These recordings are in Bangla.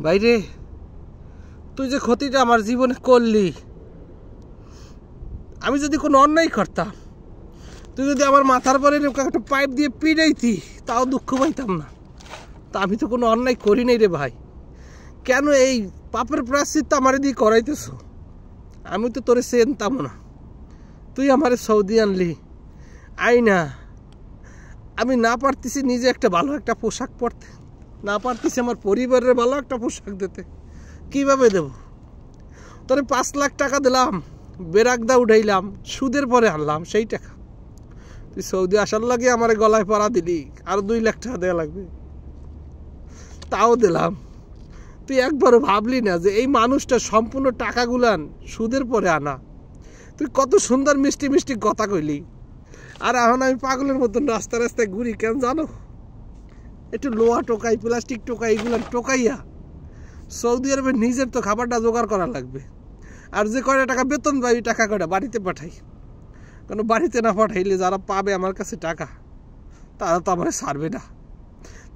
ভাইরে, তুই যে ক্ষতিটা আমার জীবনে করলি, আমি যদি কোনো অন্যায় করতাম, তুই যদি আমার মাথার পরে একটা পাইপ দিয়ে পিড়াইতি, তাও দুঃখ পাইতাম না। তা আমি তো কোনো অন্যায় করি নাই রে ভাই। কেন এই পাপের প্রায়শ্চিত্ত আমারে দিয়ে করাইতেছ? আমি তো তোরে চেনতাম না, তুই আমারে সৌদি আনলি আইনা। আমি না পারতেছি নিজে একটা ভালো একটা পোশাক পরতে, না পারতেছি আমার পরিবারের ভালো একটা পোশাক দিতে। কিভাবে দেব? তোরে 5 লাখ টাকা দিলাম, বেরাকদা উঠাইলাম, সুদের পরে আনলাম সেই টাকা। তুই সৌদি আসার লাগে আমার গলায় পরা দিলি, আর 2 লাখ টাকা দেওয়া লাগবে, তাও দিলাম। তুই একবারও ভাবলি না যে এই মানুষটা সম্পূর্ণ টাকাগুলান সুদের পরে আনা? তুই কত সুন্দর মিষ্টি মিষ্টি কথা কইলি, আর এখন আমি পাগলের মতন রাস্তায় রাস্তায় ঘুরি কেন জানো? একটু লোহা টোকাই, প্লাস্টিক টোকাই, এগুলো টোকাইয়া সৌদি আরবে নিজের তো খাবারটা জোগাড় করা লাগবে। আর যে কয়টা টাকা বেতন পাই, ওই টাকা কয়টা বাড়িতে পাঠাই। কারণ বাড়িতে না পাঠাইলে যারা পাবে আমার কাছে টাকা, তারা তো আমার ছাড়বে না।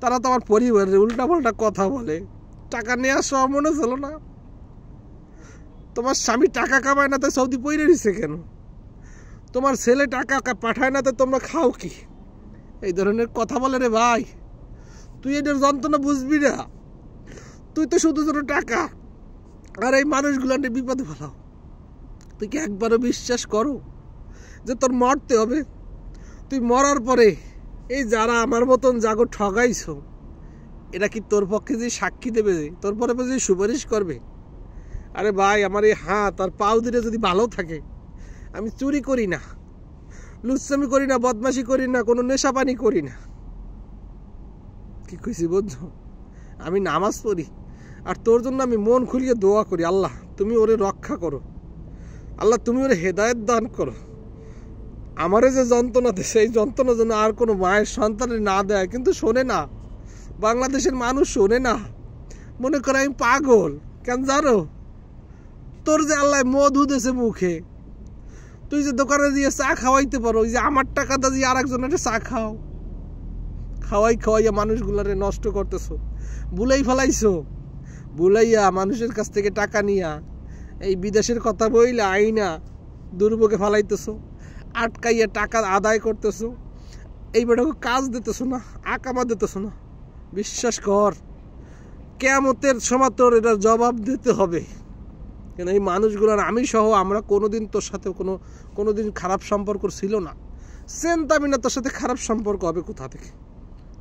তারা তো আমার পরিবারের উল্টাপাল্টা কথা বলে। টাকা নেওয়ার সময় মনে ছিল না তোমার স্বামী টাকা কামায় না, তো সৌদি পইরে দিছে কেন? তোমার ছেলে টাকা পাঠায় না, তো তোমরা খাও কি? এই ধরনের কথা বলে রে ভাই। তুই এটার যন্ত্রণা বুঝবি না। তুই তো শুধু শুধু টাকা আর এই মানুষগুলো নিয়ে বিপদে ফেলাও। তুই কি একবারও বিশ্বাস করো যে তোর মরতে হবে? তুই মরার পরে এই যারা আমার মতন জাগো ঠগাইছ, এরা কি তোর পক্ষে যে সাক্ষী দেবে, তোর পরে যে সুপারিশ করবে? আরে ভাই, আমার এই হাত আর পাও দিলে যদি ভালো থাকে, আমি চুরি করি না, লুচ্ছামি করি না, বদমাশি করি না, কোনো নেশাপানি করি না। কি কইছি বুঝছো? আমি নামাজ পড়ি, আর তোর জন্য আমি মন খুলিয়ে দোয়া করি, আল্লাহ তুমি ওরে রক্ষা করো, আল্লাহ তুমি ওরে হেদায়েত দান করো। আমারে যে যন্ত্রণা দেয়, সেই যন্ত্রণা যেন আর কোনো মায়ের সন্তানের না দেয়। কিন্তু শোনে না, বাংলাদেশের মানুষ শোনে না, মনে করে আমি পাগল। কেন জানো? তোর যে আল্লাহ মধু দেশে মুখে, তুই যে দোকানে দিয়ে চা খাওয়াইতে পারো, ওই যে আমার টাকাটা দিয়ে আর একজনের চা খাওয়াইয়া মানুষগুলারে নষ্ট করতেছো, বুলাই ফেলাইছো। বুলাইয়া মানুষের কাছ থেকে টাকা নিয়া এই বিদেশের কথা বইলা আইনা দুর্ভোগে ফেলাইতেছো, আটকাইয়া টাকা আদায় করতেছো। এই বেটাকে কাজ দিতেছো না, আকামা দিতেছো না। বিশ্বাস কর, কিয়ামতের সময় তোর এটার জবাব দিতে হবে। কেন এই মানুষগুলোর আমি সহ আমরা কোনোদিন তোর সাথে কোনোদিন খারাপ সম্পর্ক ছিল না। চেনতামই না তোর সাথে খারাপ সম্পর্ক হবে কোথা থেকে।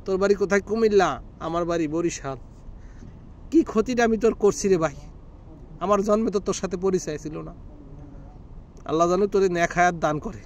তোর বাড়ি কোথায়? কুমিল্লা, আমার বাড়ি বরিশাল। কি ক্ষতিটা আমি তোর করছি রে ভাই? আমার জন্মে তো তোর সাথে পরিচয় ছিল না। আল্লাহ জানো তোর নেক হায়াত দান করে।